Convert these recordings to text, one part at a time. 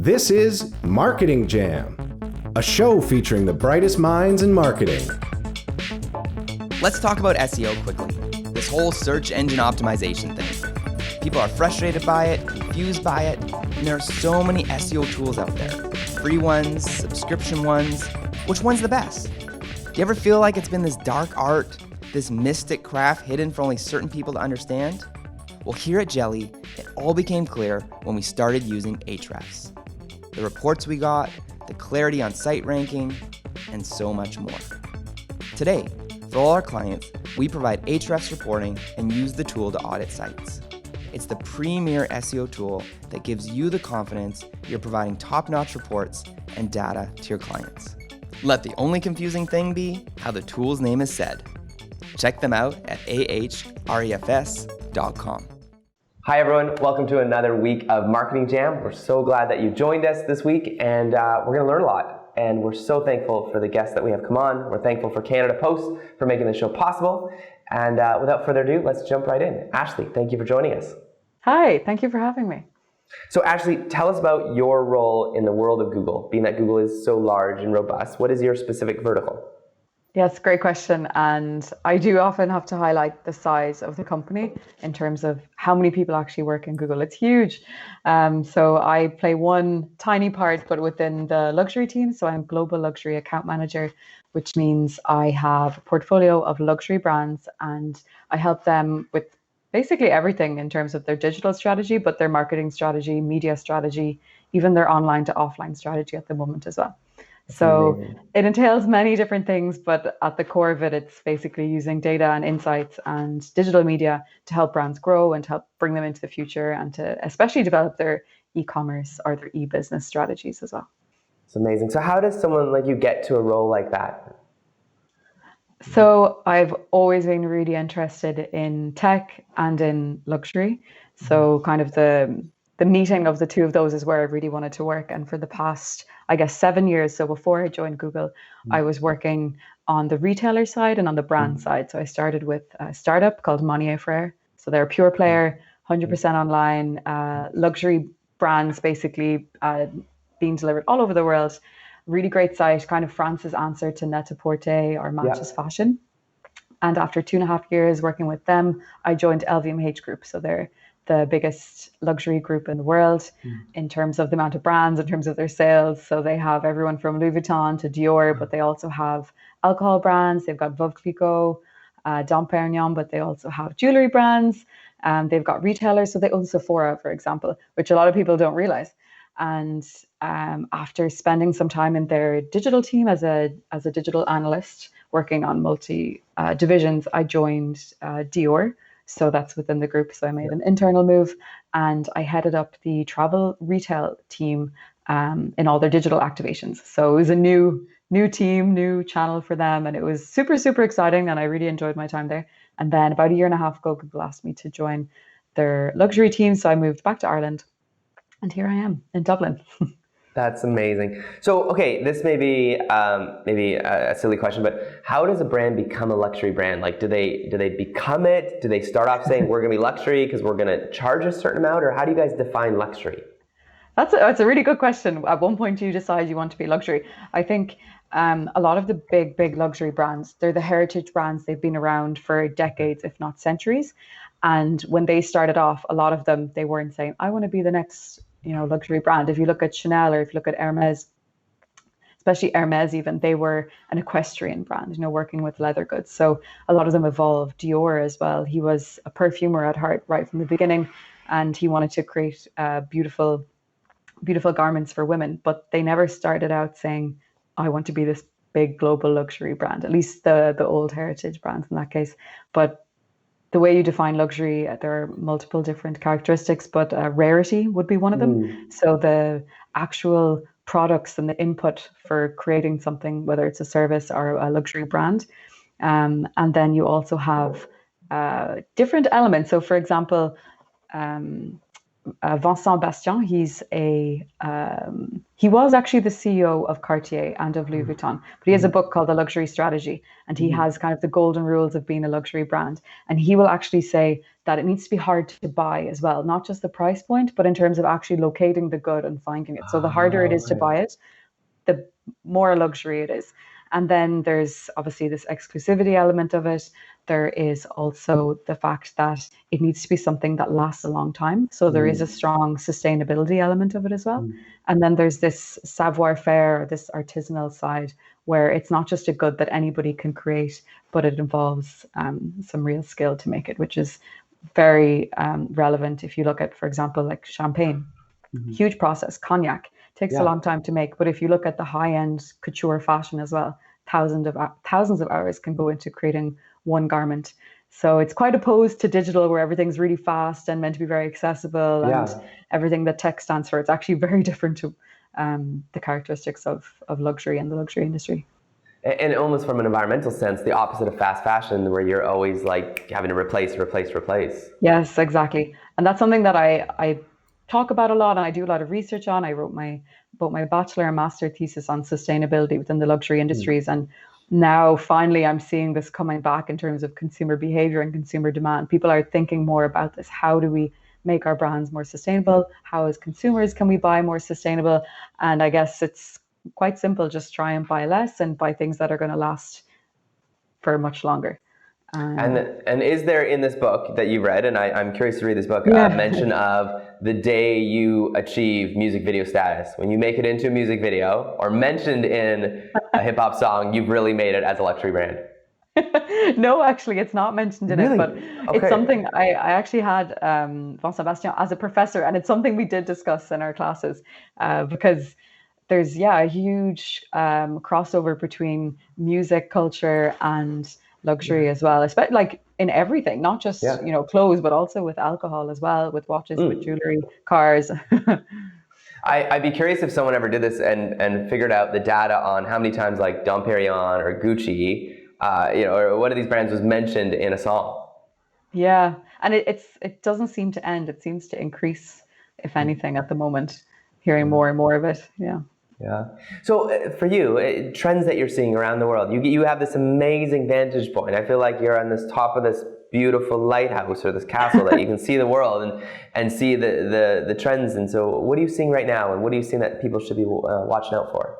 This is Marketing Jam, a show featuring the brightest minds in marketing. Let's talk about SEO quickly. This whole search engine optimization thing. People are frustrated by it, confused by it, and there are so many SEO tools out there. Free ones, subscription ones. Which one's the best? Do you ever feel like it's been this dark art, this mystic craft hidden for only certain people to understand? Well, here at Jelly, it all became clear when we started using Ahrefs. The reports we got, the clarity on site ranking, and so much more. Today, for all our clients, we provide Ahrefs reporting and use the tool to audit sites. It's the premier SEO tool that gives you the confidence you're providing top-notch reports and data to your clients. Let the only confusing thing be how the tool's name is said. Check them out at ahrefs.com. Hi everyone, welcome to another week of Marketing Jam. We're so glad that you've joined us this week, and we're going to learn a lot. And we're so thankful for the guests that we have come on. We're thankful for Canada Post for making the show possible. And without further ado, let's jump right in. Ashley, thank you for joining us. Hi, thank you for having me. So Ashley, tell us about your role in the world of Google. Being that Google is so large and robust, what is your specific vertical? Yes, great question. And I do often have to highlight the size of the company in terms of how many people actually work in Google. It's huge. So I play one tiny part, but within the luxury team. So I'm Global Luxury Account Manager, which means I have a portfolio of luxury brands and I help them with basically everything in terms of their digital strategy, but their marketing strategy, media strategy, even their online to offline strategy at the moment as well. So it entails many different things, but at the core of it, it's basically using data and insights and digital media to help brands grow and to help bring them into the future and to especially develop their e-commerce or their e-business strategies as well. It's amazing. So how does someone like you get to a role like that? So I've always been really interested in tech and in luxury. So kind of the meeting of the two of those is where I really wanted to work. And for the past, I guess, 7 years, so before I joined Google, I was working on the retailer side and on the brand side. So I started with a startup called Monnier Frere. So they're a pure player, 100% online, luxury brands basically being delivered all over the world. Really great site, kind of France's answer to Net-a-Porter or Matches Fashion. And after 2.5 years working with them, I joined LVMH Group. So they're the biggest luxury group in the world in terms of the amount of brands, in terms of their sales. So they have everyone from Louis Vuitton to Dior, but they also have alcohol brands. They've got Veuve Clicquot, Dom Perignon, but they also have jewelry brands. They've got retailers. So they own Sephora, for example, which a lot of people don't realize. And after spending some time in their digital team as a digital analyst, working on multi divisions, I joined Dior. So that's within the group. So I made an internal move and I headed up the travel retail team in all their digital activations. So it was a new team, new channel for them. And it was super, super exciting. And I really enjoyed my time there. And then about 1.5 years ago, Google asked me to join their luxury team. So I moved back to Ireland. And here I am in Dublin. That's amazing. So, okay, this may be maybe a silly question, but how does a brand become a luxury brand? Like, do they become it? Do they start off saying we're going to be luxury because we're going to charge a certain amount, or how do you guys define luxury? That's a really good question. At one point, you decide you want to be luxury. I think a lot of the big luxury brands, they're the heritage brands. They've been around for decades, if not centuries. And when they started off, a lot of them, they weren't saying, I want to be the next luxury brand. If you look at Chanel or if you look at Hermes, especially Hermes even, they were an equestrian brand, working with leather goods. So a lot of them evolved. Dior as well. He was a perfumer at heart right from the beginning, and he wanted to create beautiful garments for women. But they never started out saying, I want to be this big global luxury brand, at least the old heritage brands in that case. But the way you define luxury, there are multiple different characteristics, but rarity would be one of them. So the actual products and the input for creating something, whether it's a service or a luxury brand. And then you also have different elements. So for example, Vincent Bastien, he's a He was actually the CEO of Cartier and of Louis Vuitton, but he has a book called The Luxury Strategy, and he has kind of the golden rules of being a luxury brand. And he will actually say that it needs to be hard to buy as well, not just the price point, but in terms of actually locating the good and finding it. So the harder it is to buy it, the more luxury it is. And then there's obviously this exclusivity element of it. There is also the fact that it needs to be something that lasts a long time. So there is a strong sustainability element of it as well. And then there's this savoir-faire, this artisanal side, where it's not just a good that anybody can create, but it involves some real skill to make it, which is very relevant if you look at, for example, like champagne. Huge process. Cognac takes a long time to make, but if you look at the high-end couture fashion as well, thousands of hours can go into creating one garment. So it's quite opposed to digital, where everything's really fast and meant to be very accessible, and everything that tech stands for. It's actually very different to the characteristics of luxury and the luxury industry. And almost from an environmental sense, the opposite of fast fashion, where you're always like having to replace. Yes, exactly. And that's something that I talk about a lot, and I do a lot of research on. I wrote both my bachelor and master thesis on sustainability within the luxury industries. And now finally I'm seeing this coming back in terms of consumer behavior and consumer demand. People are thinking more about this. How do we make our brands more sustainable? How, as consumers, can we buy more sustainable? And I guess it's quite simple. Just try and buy less and buy things that are going to last for much longer. And is there in this book that you read, and I'm curious to read this book, mention of the day you achieve music video status? When you make it into a music video or mentioned in a hip hop song, you've really made it as a luxury brand. No, actually, it's not mentioned in Really? it, but it's something I actually had Vincent Bastien as a professor, and it's something we did discuss in our classes because there's a huge crossover between music culture and luxury as well, especially like in everything, not just clothes, but also with alcohol as well, with watches, with jewelry, cars. I'd be curious if someone ever did this and figured out the data on how many times like Dom Perignon or Gucci, or one of these brands was mentioned in a song. Yeah, and it doesn't seem to end. It seems to increase, if anything, at the moment. Hearing more and more of it. Yeah. Yeah. So for you, trends that you're seeing around the world, you have this amazing vantage point. I feel like you're on this top of this beautiful lighthouse or this castle that you can see the world and see the trends. And so what are you seeing right now, and what are you seeing that people should be watching out for?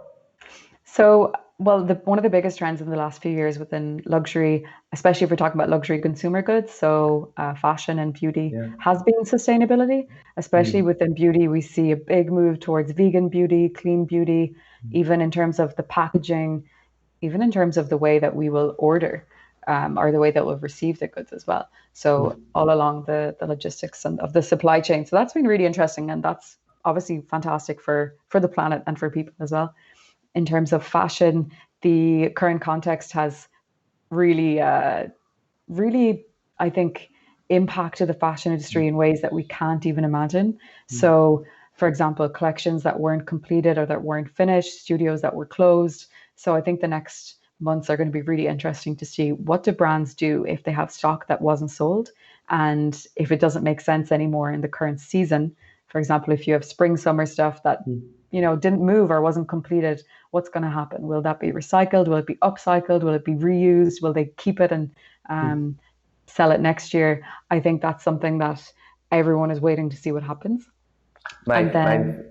So, well, one of the biggest trends in the last few years within luxury, especially if we're talking about luxury consumer goods, so fashion and beauty, has been sustainability. Especially within beauty, we see a big move towards vegan beauty, clean beauty, even in terms of the packaging, even in terms of the way that we will order or the way that we'll receive the goods as well. So all along the logistics and of the supply chain. So that's been really interesting, and that's obviously fantastic for the planet and for people as well. In terms of fashion, the current context has really, I think, impacted the fashion industry in ways that we can't even imagine. So, for example, collections that weren't completed or that weren't finished, studios that were closed. So I think the next months are going to be really interesting to see what do brands do if they have stock that wasn't sold, and if it doesn't make sense anymore in the current season. For example, if you have spring, summer stuff that didn't move or wasn't completed, what's going to happen? Will that be recycled? Will it be upcycled? Will it be reused? Will they keep it and sell it next year? I think that's something that everyone is waiting to see what happens. My friend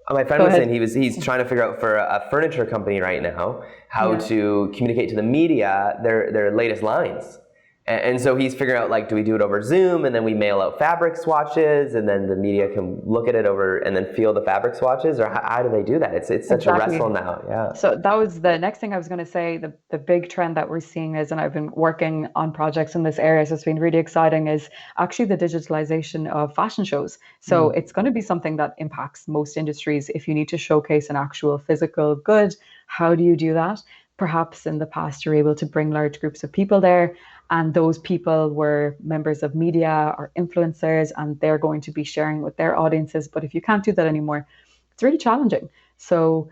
was saying he's trying to figure out for a furniture company right now how to communicate to the media their latest lines. And so he's figuring out, like, do we do it over Zoom and then we mail out fabric swatches and then the media can look at it over and then feel the fabric swatches? Or how do they do that? It's such a wrestle now. Yeah. So that was the next thing I was going to say. The big trend that we're seeing is, and I've been working on projects in this area, so it's been really exciting, is actually the digitalization of fashion shows. So it's going to be something that impacts most industries. If you need to showcase an actual physical good, how do you do that? Perhaps in the past, you're able to bring large groups of people there, and those people were members of media or influencers, and they're going to be sharing with their audiences. But if you can't do that anymore, it's really challenging. So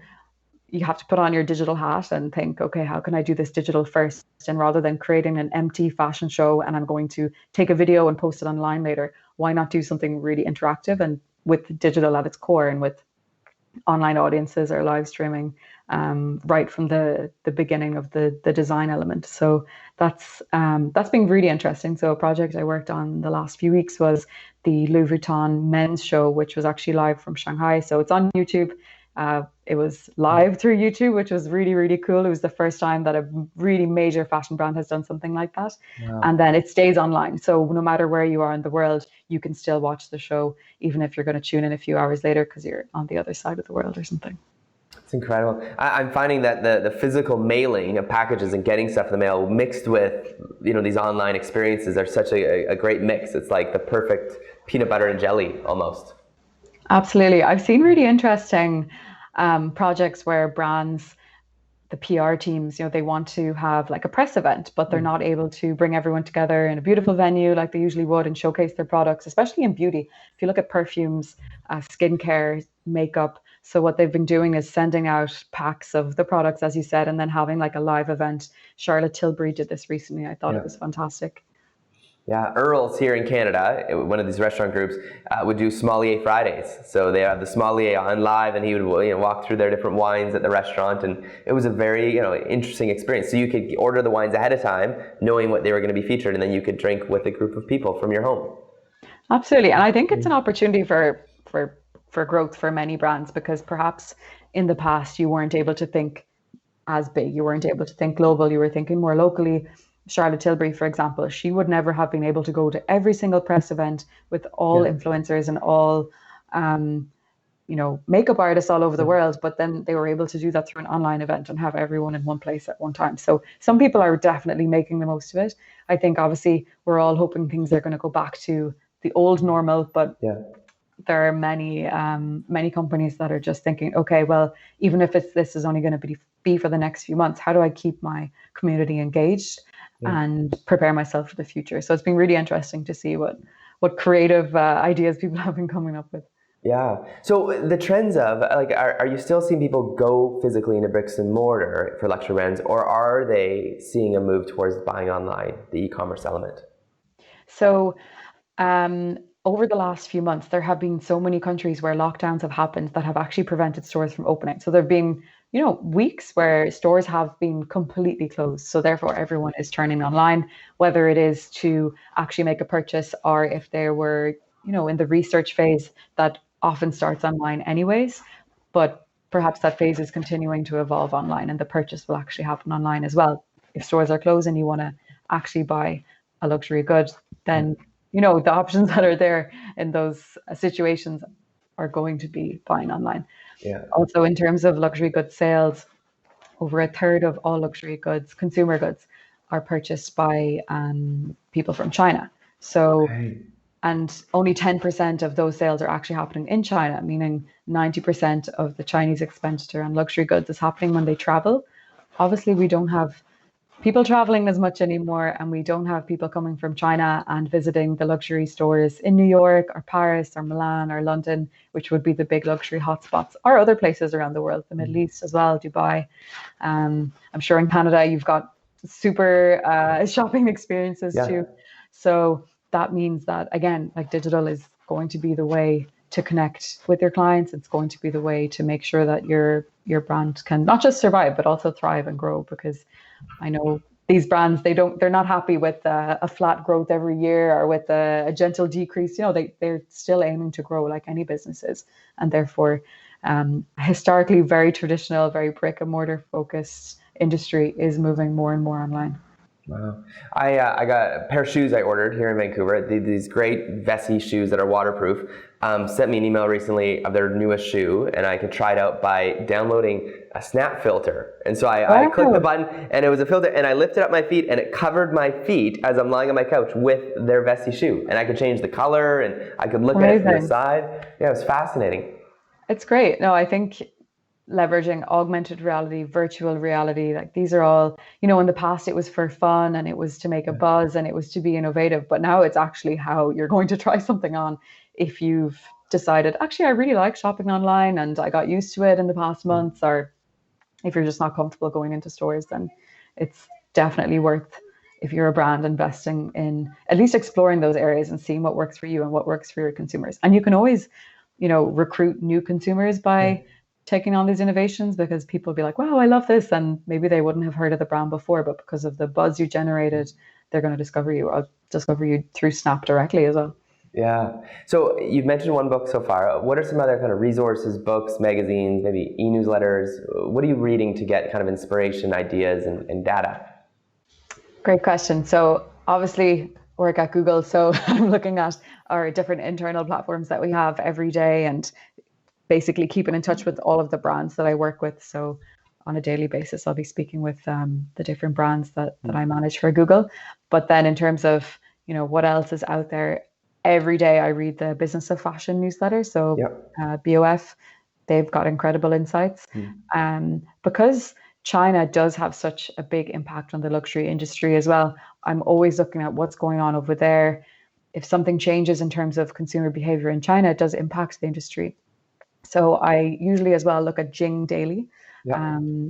you have to put on your digital hat and think, okay, how can I do this digital first? And rather than creating an empty fashion show and I'm going to take a video and post it online later, why not do something really interactive and with digital at its core and with online audiences are live streaming right from the beginning of the design element. So that's been really interesting. So a project I worked on the last few weeks was the Louis Vuitton men's show, which was actually live from Shanghai. So it's on YouTube. It was live through YouTube, which was really, really cool. It was the first time that a really major fashion brand has done something like that. Wow. And then it stays online. So no matter where you are in the world, you can still watch the show, even if you're going to tune in a few hours later because you're on the other side of the world or something. It's incredible. I'm finding that the physical mailing of packages and getting stuff in the mail mixed with, these online experiences are such a great mix. It's like the perfect peanut butter and jelly almost. Absolutely. I've seen really interesting projects where brands, the PR teams, they want to have like a press event, but they're not able to bring everyone together in a beautiful venue like they usually would and showcase their products, especially in beauty. If you look at perfumes, skincare, makeup. So what they've been doing is sending out packs of the products, as you said, and then having like a live event. Charlotte Tilbury did this recently. I thought it was fantastic. Yeah, Earl's here in Canada, one of these restaurant groups, would do Sommelier Fridays. So they have the sommelier on live, and he would walk through their different wines at the restaurant, and it was a very interesting experience. So you could order the wines ahead of time, knowing what they were going to be featured, and then you could drink with a group of people from your home. Absolutely, and I think it's an opportunity for growth for many brands, because perhaps in the past you weren't able to think as big, you weren't able to think global, you were thinking more locally. Charlotte Tilbury, for example, she would never have been able to go to every single press event with all influencers and all, makeup artists all over the world. But then they were able to do that through an online event and have everyone in one place at one time. So some people are definitely making the most of it. I think obviously we're all hoping things are going to go back to the old normal, but there are many companies that are just thinking, okay, well, even if this is only going to be for the next few months, how do I keep my community engaged and prepare myself for the future? So it's been really interesting to see what creative ideas people have been coming up with. Yeah. So the trends of are you still seeing people go physically into bricks and mortar for luxury brands, or are they seeing a move towards buying online, the e-commerce element? So over the last few months, there have been so many countries where lockdowns have happened that have actually prevented stores from opening. So there have been weeks where stores have been completely closed. So therefore, everyone is turning online, whether it is to actually make a purchase or if they were, in the research phase that often starts online anyways. But perhaps that phase is continuing to evolve online and the purchase will actually happen online as well. If stores are closed and you want to actually buy a luxury good, then, the options that are there in those situations are going to be buying online. Yeah. Also, in terms of luxury goods sales, over a third of all luxury goods, consumer goods, are purchased by people from China. So, and only 10% of those sales are actually happening in China, meaning 90% of the Chinese expenditure on luxury goods is happening when they travel. Obviously, we don't have people traveling as much anymore, and we don't have people coming from China and visiting the luxury stores in New York or Paris or Milan or London, which would be the big luxury hotspots, or other places around the world, the Middle East as well, Dubai. I'm sure in Canada you've got super shopping experiences too. So that means that, again, like digital is going to be the way to connect with your clients. It's going to be the way to make sure that your brand can not just survive, but also thrive and grow, because I know these brands, they're not happy with a flat growth every year or with a gentle decrease. They're still aiming to grow like any businesses. And therefore, historically very traditional, very brick and mortar focused industry is moving more and more online. Wow. I got a pair of shoes I ordered here in Vancouver. These great Vessi shoes that are waterproof. Sent me an email recently of their newest shoe, and I could try it out by downloading a snap filter. And so I clicked the button, and it was a filter, and I lifted up my feet, and it covered my feet as I'm lying on my couch with their Vessi shoe. And I could change the color, and I could look at it from the side. Yeah, it was fascinating. It's great. No, I think leveraging augmented reality, virtual reality, like these are all, in the past it was for fun and it was to make a buzz and it was to be innovative, but now it's actually how you're going to try something on. If you've decided, actually, I really like shopping online and I got used to it in the past months, or if you're just not comfortable going into stores, then it's definitely worth, if you're a brand, investing in at least exploring those areas and seeing what works for you and what works for your consumers. And you can always, recruit new consumers by taking on these innovations, because people be like, wow, I love this. And maybe they wouldn't have heard of the brand before, but because of the buzz you generated, they're going to discover you. I'll discover you through Snap directly as well. Yeah. So you've mentioned one book so far. What are some other kind of resources, books, magazines, maybe e-newsletters? What are you reading to get kind of inspiration, ideas, and data? Great question. So obviously work at Google, so I'm looking at our different internal platforms that we have every day and basically keeping in touch with all of the brands that I work with. So on a daily basis, I'll be speaking with the different brands that I manage for Google. But then in terms of, what else is out there, every day I read the Business of Fashion newsletter. So BOF, they've got incredible insights. Because China does have such a big impact on the luxury industry as well, I'm always looking at what's going on over there. If something changes in terms of consumer behavior in China, it does impact the industry. So I usually as well look at Jing Daily,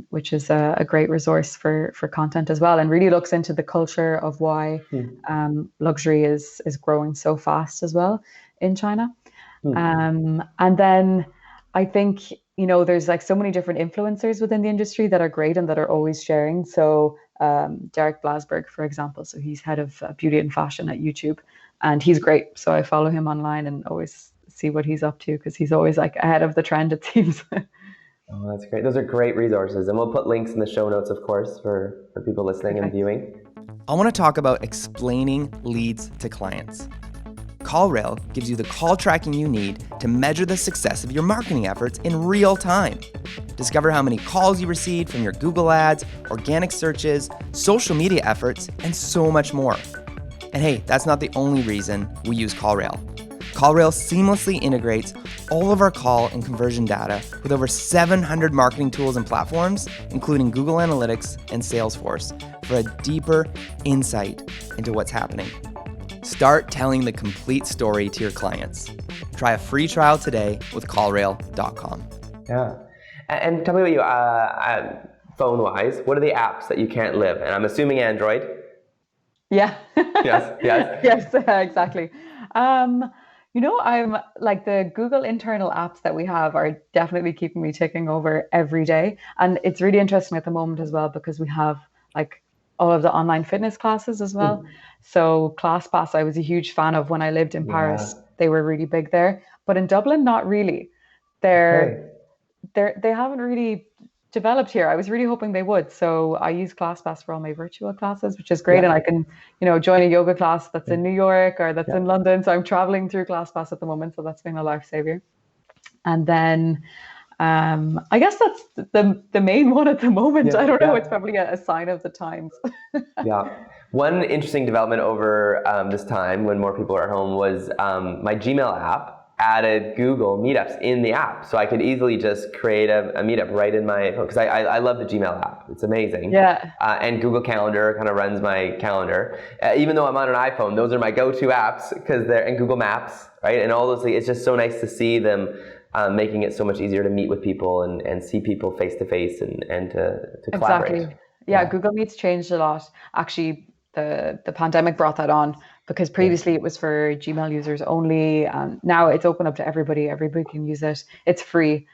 which is a great resource for content as well, and really looks into the culture of why luxury is growing so fast as well in China. And then I think, there's like so many different influencers within the industry that are great and that are always sharing. So Derek Blasberg, for example, so he's head of beauty and fashion at YouTube, and he's great. So I follow him online and always see what he's up to, because he's always like ahead of the trend, it seems. Oh, that's great. Those are great resources. And we'll put links in the show notes, of course, for people listening and viewing. I want to talk about explaining leads to clients. CallRail gives you the call tracking you need to measure the success of your marketing efforts in real time. Discover how many calls you received from your Google ads, organic searches, social media efforts, and so much more. And hey, that's not the only reason we use CallRail. CallRail seamlessly integrates all of our call and conversion data with over 700 marketing tools and platforms, including Google Analytics and Salesforce, for a deeper insight into what's happening. Start telling the complete story to your clients. Try a free trial today with callrail.com. Yeah. And tell me about you, phone-wise, what are the apps that you can't live? And I'm assuming Android. Yeah. Yes. Yes, exactly. I'm like, the Google internal apps that we have are definitely keeping me ticking over every day. And it's really interesting at the moment as well, because we have like all of the online fitness classes as well. So ClassPass, I was a huge fan of when I lived in Paris. They were really big there, but in Dublin, not really. They haven't really developed here. I was really hoping they would. So I use ClassPass for all my virtual classes, which is great. And I can, join a yoga class that's in New York or that's in London. So I'm traveling through ClassPass at the moment. So that's been a lifesaver. And then I guess that's the main one at the moment. I don't know. It's probably a sign of the times. One interesting development over this time when more people are at home was my Gmail app added Google Meetups in the app. So I could easily just create a meetup right in my phone, because I love the Gmail app. It's amazing. And Google Calendar kind of runs my calendar. Even though I'm on an iPhone, those are my go-to apps, because they're in Google Maps, right? And all those things. It's just so nice to see them making it so much easier to meet with people and see people face to face and to collaborate. Exactly. Yeah, Google Meet's changed a lot. Actually, the pandemic brought that on, because previously it was for Gmail users only. Now it's open up to everybody. Everybody can use it. It's free.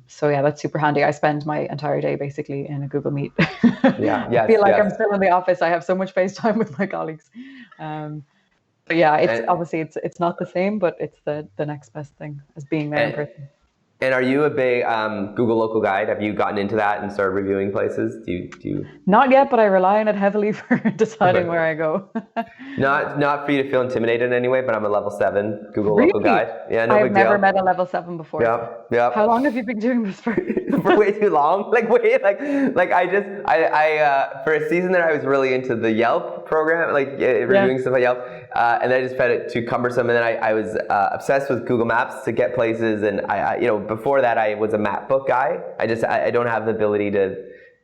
So yeah, that's super handy. I spend my entire day basically in a Google Meet. I feel like I'm still in the office. I have so much FaceTime with my colleagues. But yeah, obviously it's not the same, but it's the next best thing as being there in person. And are you a big Google Local Guide? Have you gotten into that and started reviewing places? Do you? Not yet, but I rely on it heavily for deciding where I go. Not for you to feel intimidated in any way, but I'm a level 7 Google Local Guide. Yeah, no big deal. I've never met a level 7 before. Yeah. How long have you been doing this for? For way too long. I for a season there, I was really into the Yelp program, reviewing stuff on Yelp, and then I just found it too cumbersome. And then I was obsessed with Google Maps to get places, and before that I was a map book guy. I don't have the ability to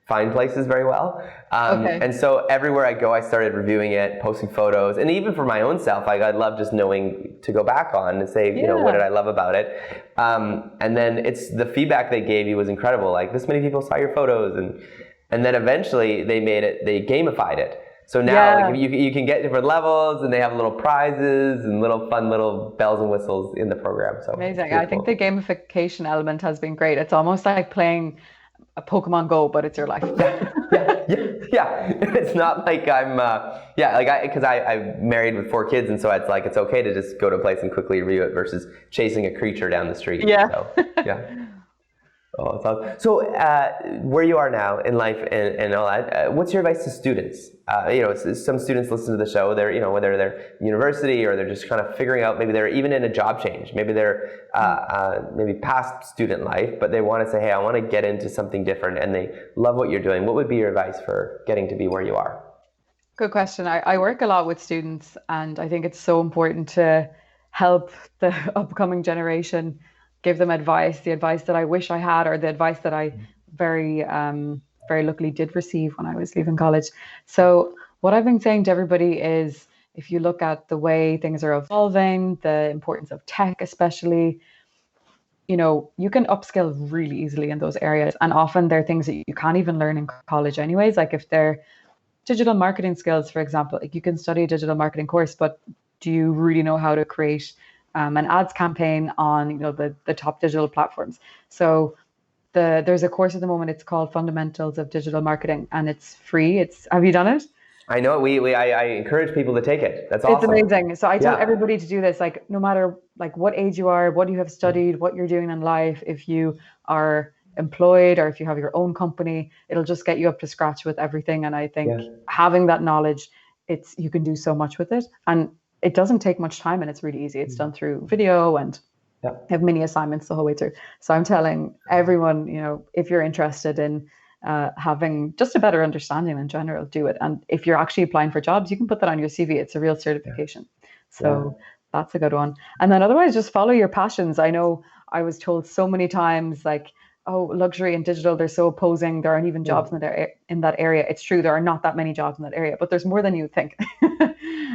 find places very well. And so everywhere I go, I started reviewing it, posting photos, and even for my own self, I love just knowing to go back on and say, what did I love about it? And then the feedback they gave you was incredible. Like, this many people saw your photos, and then eventually they gamified it. So now Yeah. like you can get different levels, and they have little prizes and little fun little bells and whistles in the program. So it's Amazing. pretty I think the cool. gamification element has been great. It's almost like playing a Pokemon Go, but it's your life. Yeah. It's not like because I'm married with 4 kids, and so it's like it's okay to just go to a place and quickly review it versus chasing a creature down the street. Yeah. So yeah. Oh, it's awesome. So, where you are now in life and all that, what's your advice to students? Some students listen to the show. They're, whether they're university or they're just kind of figuring out. Maybe they're even in a job change. Maybe they're maybe past student life, but they want to say, "Hey, I want to get into something different," and they love what you're doing. What would be your advice for getting to be where you are? Good question. I work a lot with students, and I think it's so important to help the upcoming generation, give them advice, the advice that I wish I had, or the advice that I very, very luckily did receive when I was leaving college. So, what I've been saying to everybody is if you look at the way things are evolving, the importance of tech, especially, you can upskill really easily in those areas. And often they're things that you can't even learn in college, anyways. Like if they're digital marketing skills, for example, like you can study a digital marketing course, but do you really know how to create an ads campaign on the top digital platforms? So there's a course at the moment. It's called Fundamentals of Digital Marketing, and it's free. Have you done it? I know I encourage people to take it. That's It's awesome. amazing. So I tell Yeah. everybody to do this, like no matter like what age you are, what you have studied, what you're doing in life, if you are employed or if you have your own company, it'll just get you up to scratch with everything. And I think Yeah. having that knowledge, you can do so much with it. And it doesn't take much time and it's really easy. It's done through video and Yeah. have mini assignments the whole way through. So I'm telling everyone, if you're interested in having just a better understanding in general, do it. And if you're actually applying for jobs, you can put that on your CV. It's a real certification. So that's a good one. And then otherwise, just follow your passions. I know I was told so many times, like, oh, luxury and digital, they're so opposing. There aren't even jobs in that area. It's true. There are not that many jobs in that area, but there's more than you think.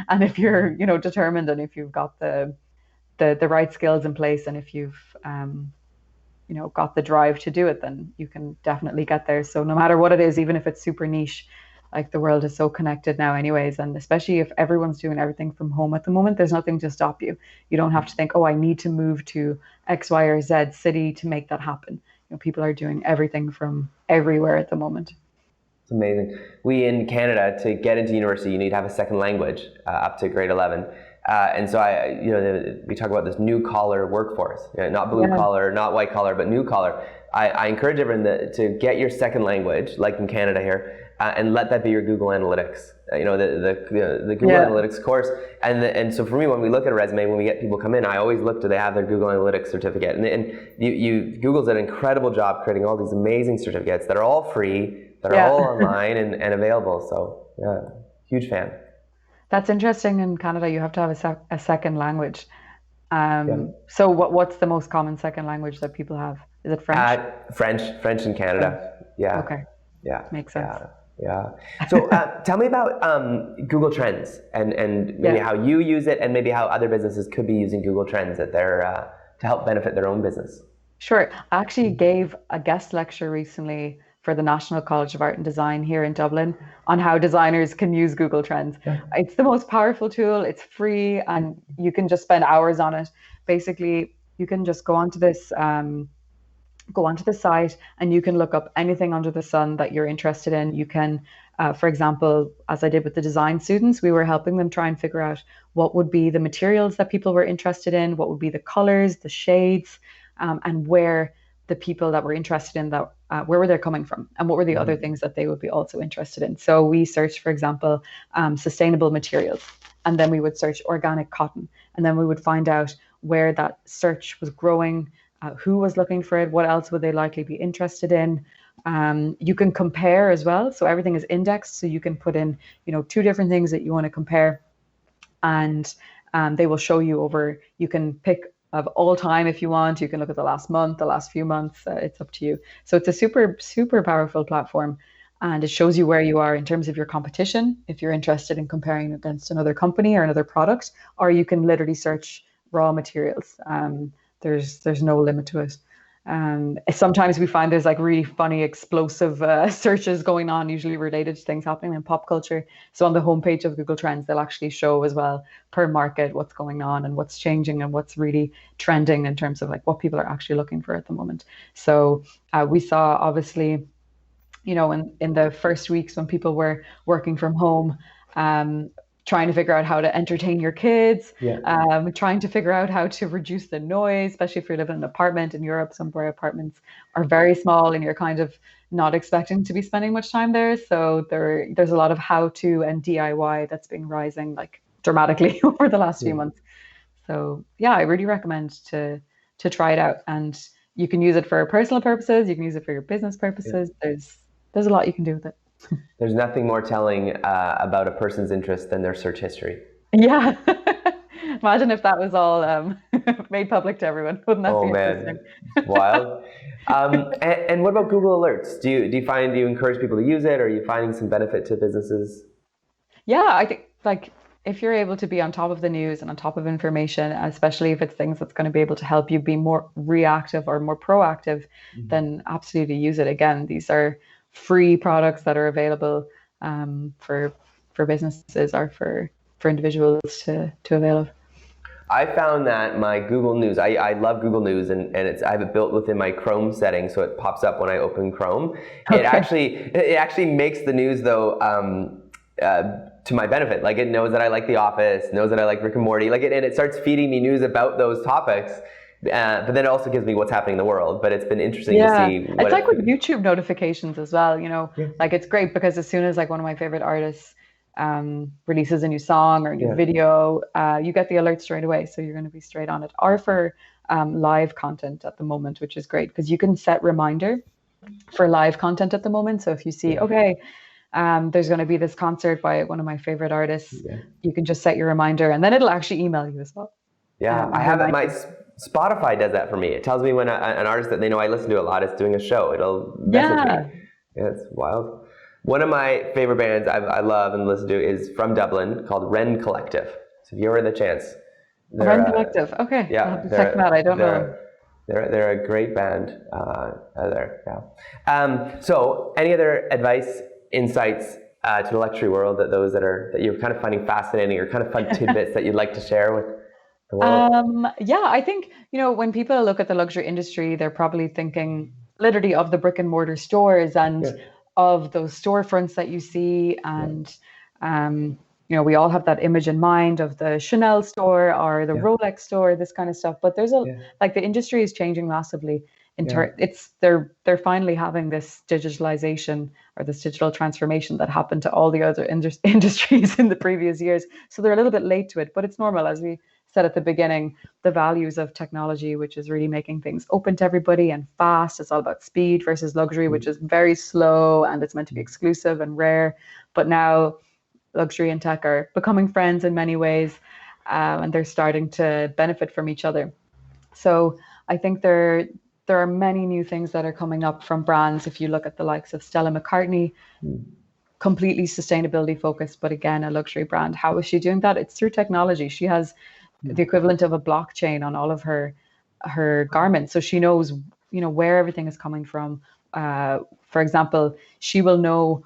And if you're, determined and if you've got the right skills in place and if you've got the drive to do it, then you can definitely get there. So no matter what it is, even if it's super niche, like the world is so connected now anyways, and especially if everyone's doing everything from home at the moment, there's nothing to stop you. You don't have to think, oh, I need to move to X, Y, or Z city to make that happen. People are doing everything from everywhere at the moment. It's amazing. We in Canada, to get into university, you need to have a second language up to grade 11. And so we talk about this new collar workforce, not blue collar, not white collar, but new collar. I encourage everyone to get your second language, like in Canada here, and let that be your Google Analytics. The Google Analytics course. And so for me, when we look at a resume, when we get people come in, I always look, do they have their Google Analytics certificate? And Google's done an incredible job creating all these amazing certificates that are all free, that are all online and available. So huge fan. That's interesting. In Canada, you have to have a second language. So what's the most common second language that people have? Is it French? French in Canada. French. Yeah. Okay. Yeah. Makes sense. Yeah. So tell me about Google Trends and maybe how you use it and maybe how other businesses could be using Google Trends to help benefit their own business. Sure. I actually gave a guest lecture recently for the National College of Art and Design here in Dublin on how designers can use Google Trends. Yeah. It's the most powerful tool. It's free and you can just spend hours on it. Basically, you can just go onto the site and you can look up anything under the sun that you're interested in. You can, for example, as I did with the design students, we were helping them try and figure out what would be the materials that people were interested in, what would be the colors, the shades, and where the people that were interested in that, where were they coming from and what were the other things that they would be also interested in. So we searched, for example, sustainable materials, and then we would search organic cotton, and then we would find out where that search was growing, who was looking for it, what else would they likely be interested in. You can compare as well. So everything is indexed. So you can put in, 2 different things that you want to compare, and they will show you over. You can pick of all time if you want. You can look at the last month, the last few months. It's up to you. So it's a super, super powerful platform, and it shows you where you are in terms of your competition, if you're interested in comparing against another company or another product, or you can literally search raw materials. There's no limit to it. Sometimes we find there's like really funny, explosive searches going on, usually related to things happening in pop culture. So on the homepage of Google Trends, they'll actually show as well per market what's going on and what's changing and what's really trending in terms of like what people are actually looking for at the moment. So we saw obviously, in the first weeks when people were working from home, trying to figure out how to entertain your kids, trying to figure out how to reduce the noise, especially if you're living in an apartment in Europe. Some of our apartments are very small and you're kind of not expecting to be spending much time there. So there's a lot of how to and DIY that's been rising like dramatically over the last few months. So yeah, I really recommend to try it out. And you can use it for personal purposes, you can use it for your business purposes. There's a lot you can do with it. There's nothing more telling about a person's interest than their search history. Yeah. Imagine if that was all made public to everyone. Wouldn't that be interesting? Wild. And what about Google Alerts? Do you encourage people to use it? Or are you finding some benefit to businesses? Yeah, I think like if you're able to be on top of the news and on top of information, especially if it's things that's going to be able to help you be more reactive or more proactive, then absolutely use it. Again, these are free products that are available for businesses or for individuals to avail of. I found that my Google News, I love Google News, and I have it built within my Chrome setting, so it pops up when I open Chrome. Okay. It actually makes the news though to my benefit. Like it knows that I like The Office, knows that I like Rick and Morty, and it starts feeding me news about those topics. But then it also gives me what's happening in the world. But it's been interesting to see. It's like with YouTube notifications as well. Like it's great because as soon as like one of my favorite artists releases a new song or a new video, you get the alert straight away. So you're going to be straight on it. Or for live content at the moment, which is great because you can set reminder for live content at the moment. So if you see, there's going to be this concert by one of my favorite artists, you can just set your reminder and then it'll actually email you as well. Yeah, I have it. My Spotify does that for me. It tells me when an artist that they know I listen to a lot is doing a show. It'll message me. Yeah, it's wild. One of my favorite bands I love and listen to is from Dublin called Wren Collective. So if you ever had the chance. Wren Collective. Okay. Yeah, I'll have to check them out. I don't know. They're a great band there. Yeah. So any other advice, insights to the luxury world that you're kind of finding fascinating or kind of fun tidbits that you'd like to share with the world? I think, when people look at the luxury industry, they're probably thinking literally of the brick and mortar stores and of those storefronts that you see. And, we all have that image in mind of the Chanel store or the Rolex store, this kind of stuff. But there's like the industry is changing massively. They're finally having this digitalization or this digital transformation that happened to all the other industries in the previous years. So they're a little bit late to it, but it's normal. As we said at the beginning, the values of technology, which is really making things open to everybody and fast. It's all about speed versus luxury, which is very slow and it's meant to be exclusive and rare. But now luxury and tech are becoming friends in many ways, and they're starting to benefit from each other. So I think there are many new things that are coming up from brands. If you look at the likes of Stella McCartney, completely sustainability focused, but again, a luxury brand. How is she doing that? It's through technology. She has the equivalent of a blockchain on all of her garments. So she knows, where everything is coming from. For example, she will know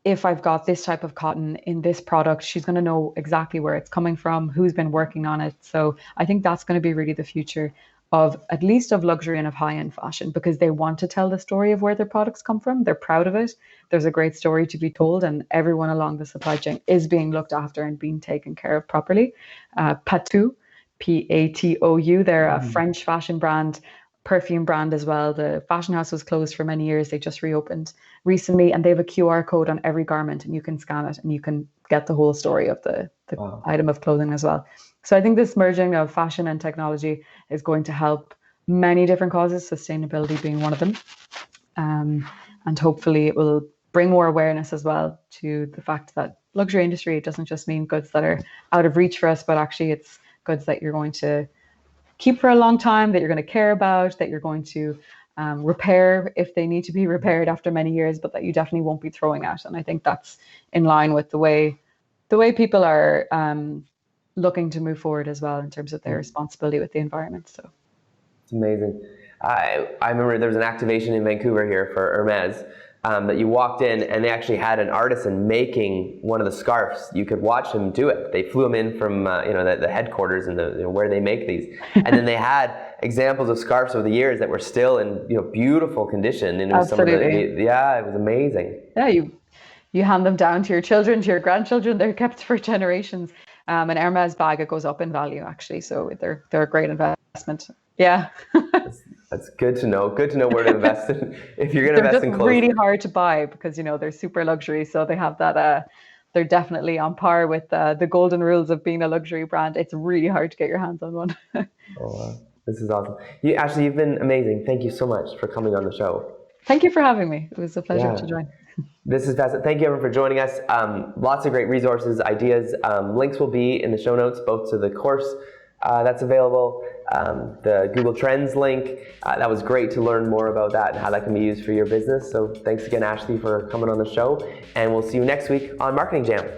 if I've got this type of cotton in this product, she's going to know exactly where it's coming from, who's been working on it. So I think that's going to be really the future of at least of luxury and of high-end fashion, because they want to tell the story of where their products come from. They're proud of it. There's a great story to be told, and everyone along the supply chain is being looked after and being taken care of properly. Patou, Patou, they're a French fashion brand, perfume brand as well. The fashion house was closed for many years. They just reopened recently, and they have a QR code on every garment, and you can scan it and you can get the whole story of the item of clothing as well. So I think this merging of fashion and technology is going to help many different causes, sustainability being one of them. And hopefully it will bring more awareness as well to the fact that luxury industry, it doesn't just mean goods that are out of reach for us, but actually it's goods that you're going to keep for a long time, that you're going to care about, that you're going to repair if they need to be repaired after many years, but that you definitely won't be throwing out. And I think that's in line with the way people are looking to move forward as well in terms of their responsibility with the environment. So it's amazing. I remember there was an activation in Vancouver here for Hermes that you walked in and they actually had an artisan making one of the scarves. You could watch him do it. They flew him in from the headquarters and where they make these, and then they had examples of scarves over the years that were still in beautiful condition. And it was Absolutely. it was amazing. Yeah, you hand them down to your children, to your grandchildren. They're kept for generations. An Hermes bag, it goes up in value actually, so they're a great investment. Yeah. That's good to know. Good to know where to invest in if you're going to invest in clothes. They're really hard to buy because they're super luxury, so they have that. They're definitely on par with the golden rules of being a luxury brand. It's really hard to get your hands on one. Oh, wow. This is awesome. Ashley, you've been amazing. Thank you so much for coming on the show. Thank you for having me. It was a pleasure to join. This is fascinating. Thank you everyone for joining us. Lots of great resources, ideas. Links will be in the show notes, both to the course that's available, the Google Trends link. That was great to learn more about that and how that can be used for your business. So thanks again, Ashley, for coming on the show. And we'll see you next week on Marketing Jam.